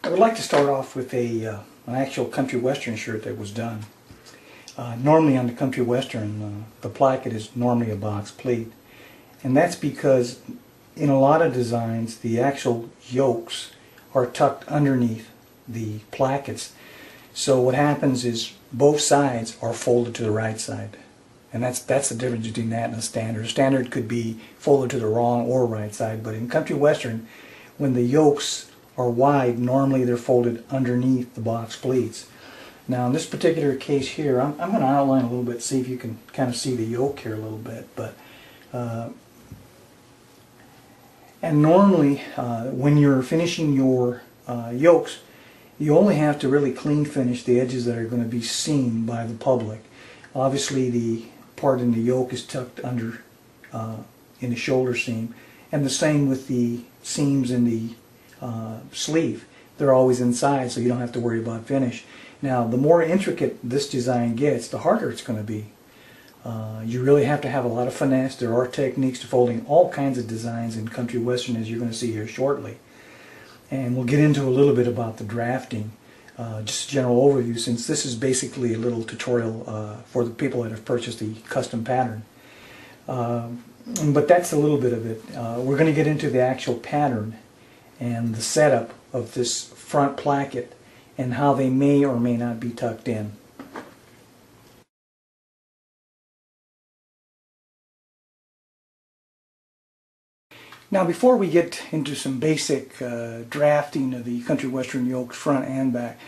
I would like to start off with an actual country western shirt that was done. Normally on the country western, the placket is normally a box pleat, and that's because in a lot of designs the actual yokes are tucked underneath the plackets. So what happens is both sides are folded to the right side, and that's the difference between that and a standard. A standard could be folded to the wrong or right side, but in country western, when the yokes are wide, normally they're folded underneath the box pleats. Now in this particular case here, I'm going to outline a little bit, see if you can kind of see the yoke here a little bit. But and normally when you're finishing your yokes, you only have to really clean finish the edges that are going to be seen by the public. Obviously the part in the yoke is tucked under in the shoulder seam, and the same with the seams in the sleeve. They're always inside, so you don't have to worry about finish. Now the more intricate this design gets, the harder it's going to be. You really have to have a lot of finesse. There are techniques to folding all kinds of designs in country western, as you're going to see here shortly. And we'll get into a little bit about the drafting, just a general overview, since this is basically a little tutorial for the people that have purchased the custom pattern. But that's a little bit of it. We're going to get into the actual pattern and the setup of this front placket and how they may or may not be tucked in. Now before we get into some basic drafting of the country western yokes front and back,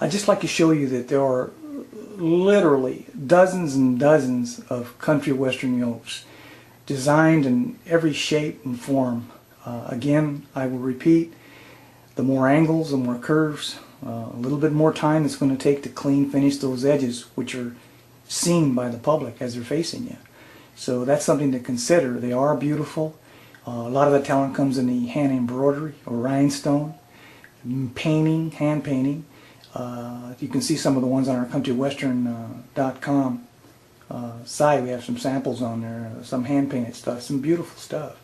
I'd just like to show you that there are literally dozens and dozens of country western yokes designed in every shape and form. Again, I will repeat, the more angles, the more curves, a little bit more time it's going to take to clean finish those edges which are seen by the public as they're facing you. So that's something to consider. They are beautiful. A lot of the talent comes in the hand embroidery or rhinestone, painting, hand painting. You can see some of the ones on our countrywestern.com site. We have some samples on there, some hand painted stuff, some beautiful stuff.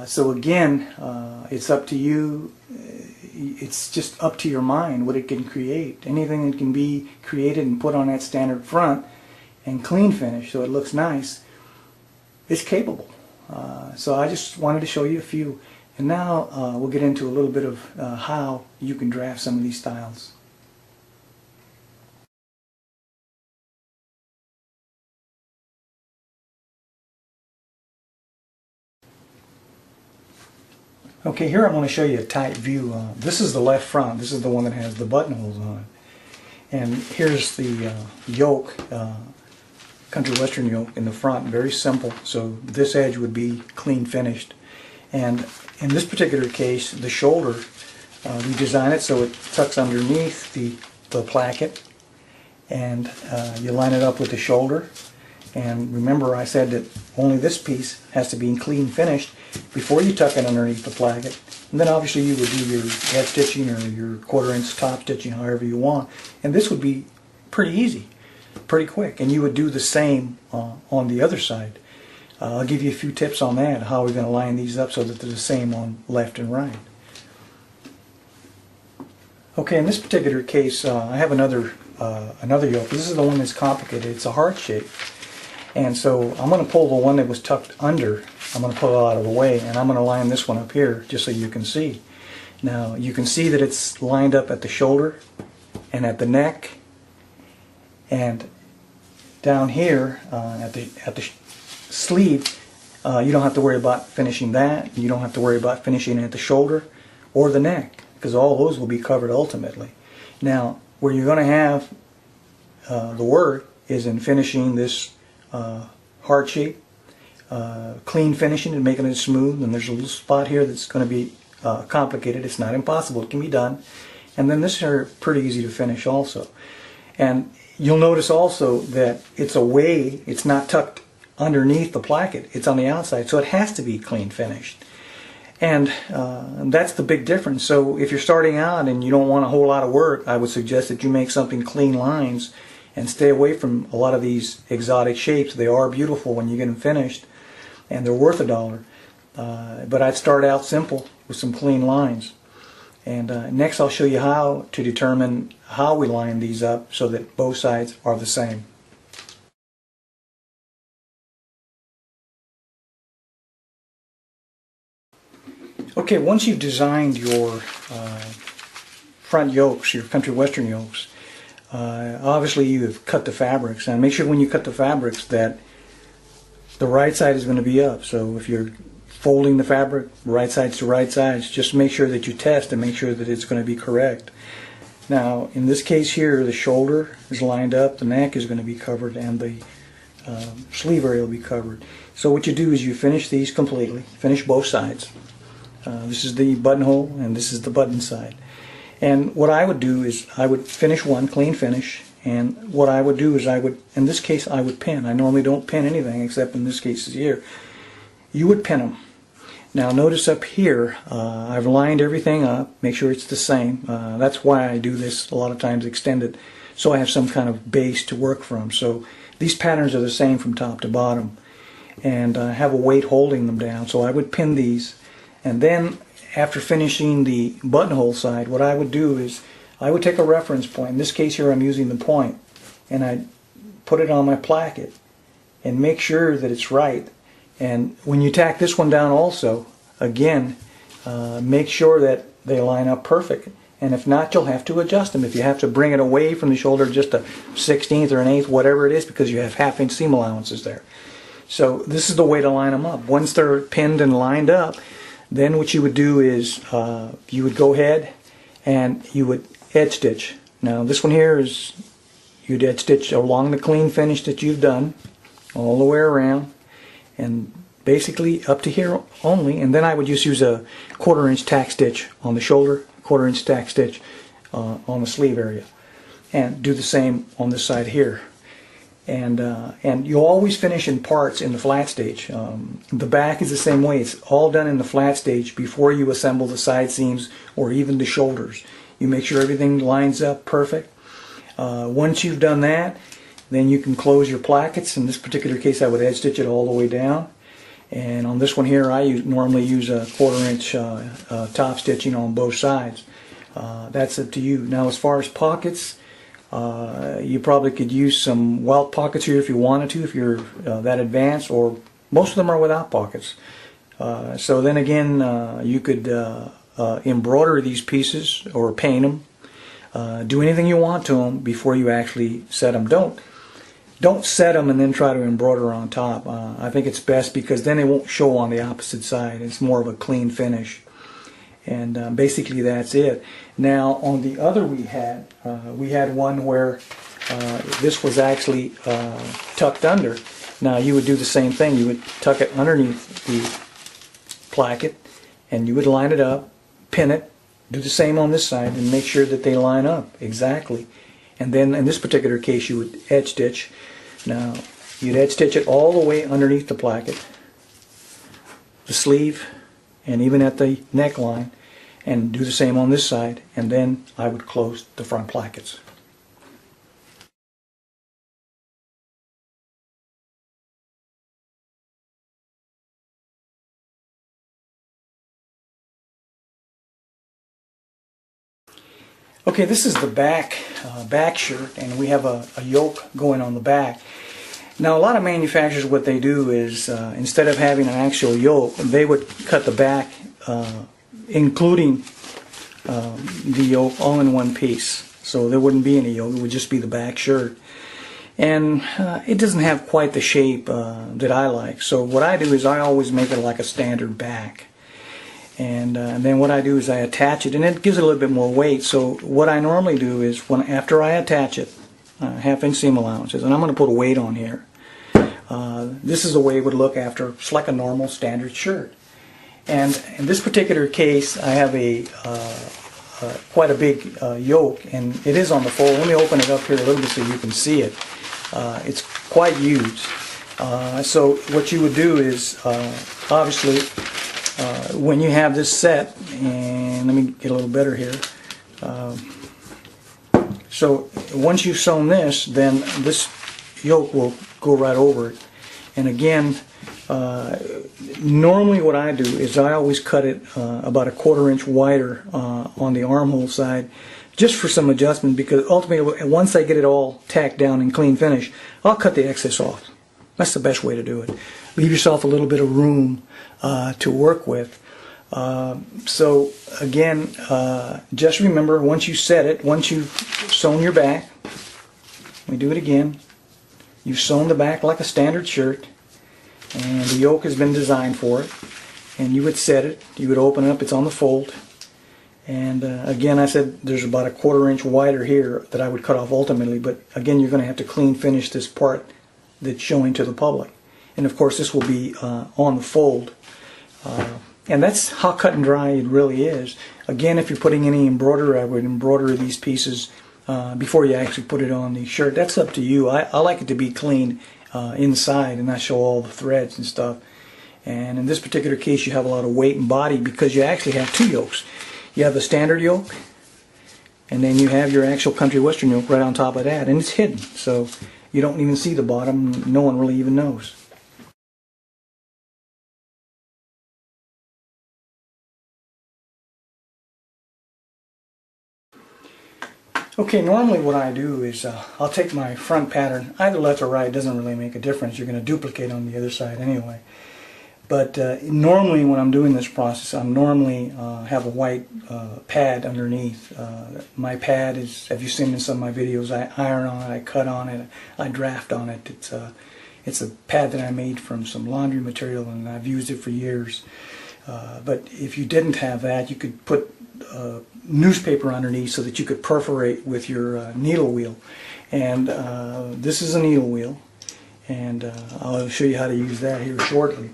So again, it's up to you. It's just up to your mind what it can create. Anything that can be created and put on that standard front and clean finish so it looks nice, it's capable. So I just wanted to show you a few, and now we'll get into a little bit of how you can draft some of these styles. Okay, here I'm going to show you a tight view. This is the left front. This is the one that has the buttonholes on it. And here's the yoke, country western yoke in the front. Very simple. So this edge would be clean finished. And in this particular case, the shoulder, we design it so it tucks underneath the placket. And you line it up with the shoulder. And remember, I said that only this piece has to be clean finished before you tuck it underneath the placket. And then obviously you would do your head stitching or your 1/4 inch top stitching however you want. And this would be pretty easy, pretty quick. And you would do the same on the other side. I'll give you a few tips on that, how we're going to line these up so that they're the same on left and right. Okay, in this particular case, I have another yoke. This is the one that's complicated. It's a heart shape. And so I'm going to pull the one that was tucked under. I'm going to pull it out of the way, and I'm going to line this one up here just so you can see. Now you can see that it's lined up at the shoulder and at the neck, and down here at the sleeve. You don't have to worry about finishing that. You don't have to worry about finishing at the shoulder or the neck, because all those will be covered ultimately. Now where you're going to have the work is in finishing this heart shape, clean finishing and making it smooth. And there's a little spot here that's going to be complicated. It's not impossible. It can be done. And then this are pretty easy to finish also. And you'll notice also that it's away. It's not tucked underneath the placket. It's on the outside, so it has to be clean finished. And that's the big difference. So if you're starting out and you don't want a whole lot of work, I would suggest that you make something clean lines and stay away from a lot of these exotic shapes. They are beautiful when you get them finished, and they're worth $1. But I'd start out simple with some clean lines. And next I'll show you how to determine how we line these up so that both sides are the same. Okay, once you've designed your front yokes, your country western yokes, obviously you've cut the fabrics, and make sure when you cut the fabrics that the right side is going to be up. So if you're folding the fabric right sides to right sides, just make sure that you test and make sure that it's going to be correct. Now in this case here, the shoulder is lined up, the neck is going to be covered, and the sleeve area will be covered. So what you do is you finish these completely, finish both sides. This is the buttonhole and this is the button side. And what I would do is I would finish one, clean finish, and what I would do is I would, in this case I would pin. I normally don't pin anything except in this case here. You would pin them. Now notice up here I've lined everything up, make sure it's the same. That's why I do this a lot of times extended, so I have some kind of base to work from. So these patterns are the same from top to bottom, and I have a weight holding them down, so I would pin these. And then after finishing the buttonhole side, what I would do is I would take a reference point. In this case here I'm using the point, and I put it on my placket and make sure that it's right. And when you tack this one down also, again, make sure that they line up perfect. And if not, you'll have to adjust them. If you have to bring it away from the shoulder just a 1/16 or an 1/8, whatever it is, because you have 1/2 inch seam allowances there. So this is the way to line them up. Once they're pinned and lined up, then what you would do is you would go ahead and you would edge stitch. Now this one here is, you'd edge stitch along the clean finish that you've done all the way around, and basically up to here only. And then I would just use a 1/4 inch tack stitch on the shoulder, 1/4 inch tack stitch on the sleeve area, and do the same on this side here. And you'll always finish in parts in the flat stage. The back is the same way. It's all done in the flat stage before you assemble the side seams or even the shoulders. You make sure everything lines up perfect. Once you've done that, then you can close your plackets. In this particular case I would edge stitch it all the way down. And on this one here I normally use a 1/4 inch top stitching on both sides. That's up to you. Now as far as pockets, you probably could use some welt pockets here if you wanted to, if you're that advanced, or most of them are without pockets. So then again, you could embroider these pieces or paint them. Do anything you want to them before you actually set them. Don't set them and then try to embroider on top. I think it's best, because then they won't show on the opposite side. It's more of a clean finish. And basically that's it. Now on the other we had one where this was actually tucked under. Now you would do the same thing. You would tuck it underneath the placket and you would line it up, pin it, do the same on this side, and make sure that they line up exactly. And then in this particular case you would edge stitch. Now you'd edge stitch it all the way underneath the placket, the sleeve, and even at the neckline, and do the same on this side, and then I would close the front plackets. Okay, this is the back shirt, and we have a yoke going on the back. Now a lot of manufacturers, what they do is instead of having an actual yoke, they would cut the back including the yoke all in one piece. So there wouldn't be any yoke, it would just be the back shirt. And it doesn't have quite the shape that I like. So what I do is I always make it like a standard back. And then what I do is I attach it, and it gives it a little bit more weight. So what I normally do is, after I attach it, 1/2 inch seam allowances, and I'm going to put a weight on here. This is the way it would look after. It's like a normal standard shirt. And in this particular case, I have quite a big yoke, and it is on the fold. Let me open it up here a little bit so you can see it. It's quite huge. So what you would do is, obviously, when you have this set, and let me get a little better here. So once you've sewn this, then this yoke will go right over it. And again, normally what I do is I always cut it about a 1/4 inch wider on the armhole side, just for some adjustment, because ultimately once I get it all tacked down and clean finish, I'll cut the excess off. That's the best way to do it. Leave yourself a little bit of room to work with. So again, just remember, once you set it, once you've sewn your back, let me do it again, you've sewn the back like a standard shirt, and the yoke has been designed for it, and you would set it, you would open it up, it's on the fold, and again I said there's about a 1/4 inch wider here that I would cut off ultimately, but again you're going to have to clean finish this part that's showing to the public, and of course this will be on the fold, and that's how cut and dry it really is. Again, if you're putting any embroidery, I would embroider these pieces before you actually put it on the shirt. That's up to you. I like it to be clean inside and not show all the threads and stuff. And in this particular case you have a lot of weight and body because you actually have two yokes. You have the standard yoke, and then you have your actual country western yoke right on top of that, and it's hidden, so you don't even see the bottom. No one really even knows. Okay, normally what I do is I'll take my front pattern, either left or right, doesn't really make a difference. You're going to duplicate on the other side anyway. But normally when I'm doing this process, I normally have a white pad underneath. My pad is, have you seen in some of my videos, I iron on it, I cut on it, I draft on it. It's a pad that I made from some laundry material, and I've used it for years. But if you didn't have that, you could put newspaper underneath so that you could perforate with your needle wheel. And this is a needle wheel, and I'll show you how to use that here shortly.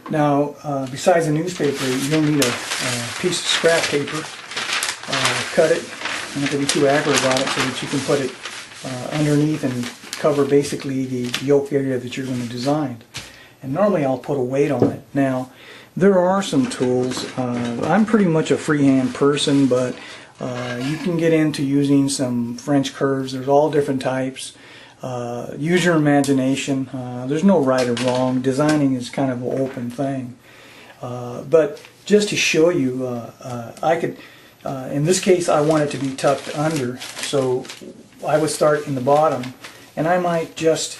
Now, besides the newspaper, you'll need a piece of scrap paper. Cut it, you don't have to be too accurate about it, so that you can put it underneath and cover basically the yoke area that you're going to design. And normally I'll put a weight on it. Now, there are some tools. I'm pretty much a freehand person, but you can get into using some French curves. There's all different types. Use your imagination. There's no right or wrong. Designing is kind of an open thing. But just to show you, I could, in this case I want it to be tucked under, so I would start in the bottom, and I might just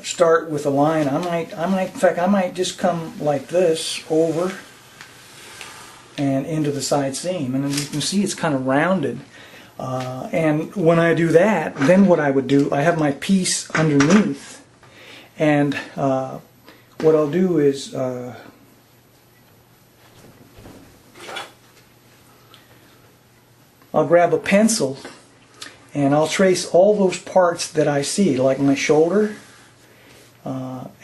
start with a line. in fact, I might just come like this over and into the side seam, and then you can see it's kind of rounded. And when I do that, then what I would do, I have my piece underneath, and what I'll do is I'll grab a pencil and I'll trace all those parts that I see, like my shoulder,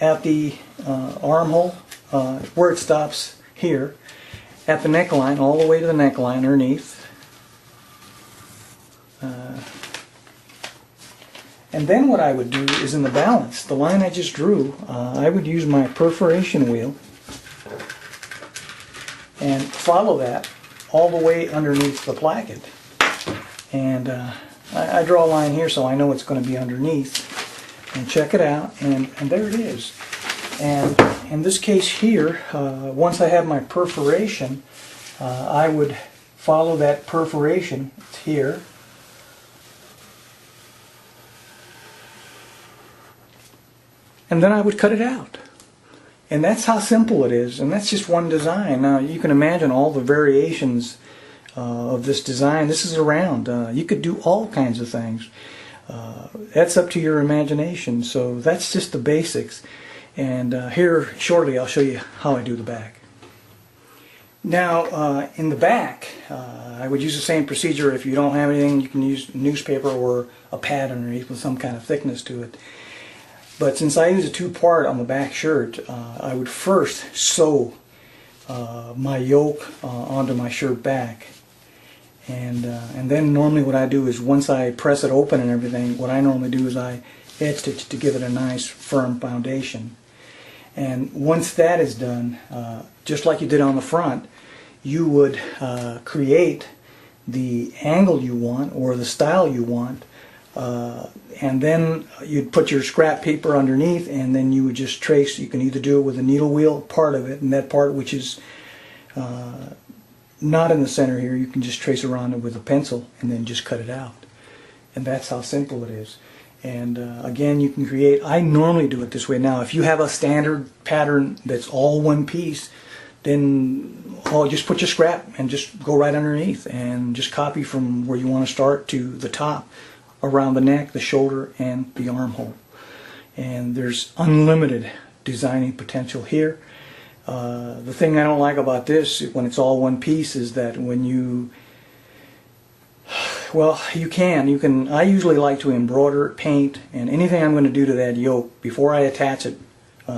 at the armhole, where it stops here, at the neckline, all the way to the neckline underneath. And then what I would do is in the balance, the line I just drew, I would use my perforation wheel and follow that all the way underneath the placket. And I draw a line here so I know it's going to be underneath. And check it out, and there it is. And in this case here, once I have my perforation, I would follow that perforation. It's here. And then I would cut it out. And that's how simple it is, and that's just one design. Now you can imagine all the variations of this design. This is around. You could do all kinds of things. That's up to your imagination. So that's just the basics. And here shortly I'll show you how I do the back. Now in the back I would use the same procedure. If you don't have anything, you can use newspaper or a pad underneath with some kind of thickness to it. But since I use a two-part on the back shirt, I would first sew my yoke onto my shirt back. And then normally what I do is once I press it open and everything, what I normally do is I edge stitch to give it a nice firm foundation. And once that is done, just like you did on the front, you would create the angle you want or the style you want And then you'd put your scrap paper underneath, and then you would just trace. You can either do it with a needle wheel, part of it, and that part which is not in the center here, you can just trace around it with a pencil and then just cut it out. And that's how simple it is. And again, you can create, I normally do it this way. Now, if you have a standard pattern that's all one piece, then just put your scrap and just go right underneath and just copy from where you want to start to the top, around the neck, the shoulder, and the armhole. And there's unlimited designing potential here. The thing I don't like about this, when it's all one piece, is that when you, well, you can, I usually like to embroider, paint, and anything I'm going to do to that yoke, before I attach it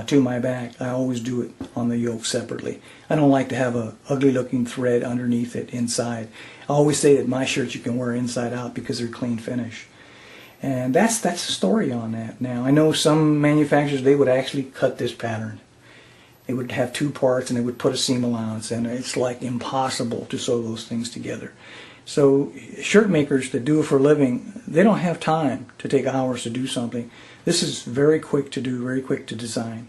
to my back, I always do it on the yoke separately. I don't like to have a ugly looking thread underneath it inside. I always say that my shirts you can wear inside out because they're clean finish. And that's the story on that. Now, I know some manufacturers, they would actually cut this pattern. They would have two parts and they would put a seam allowance, and it's like impossible to sew those things together. So shirt makers that do it for a living, they don't have time to take hours to do something. This is very quick to do, very quick to design.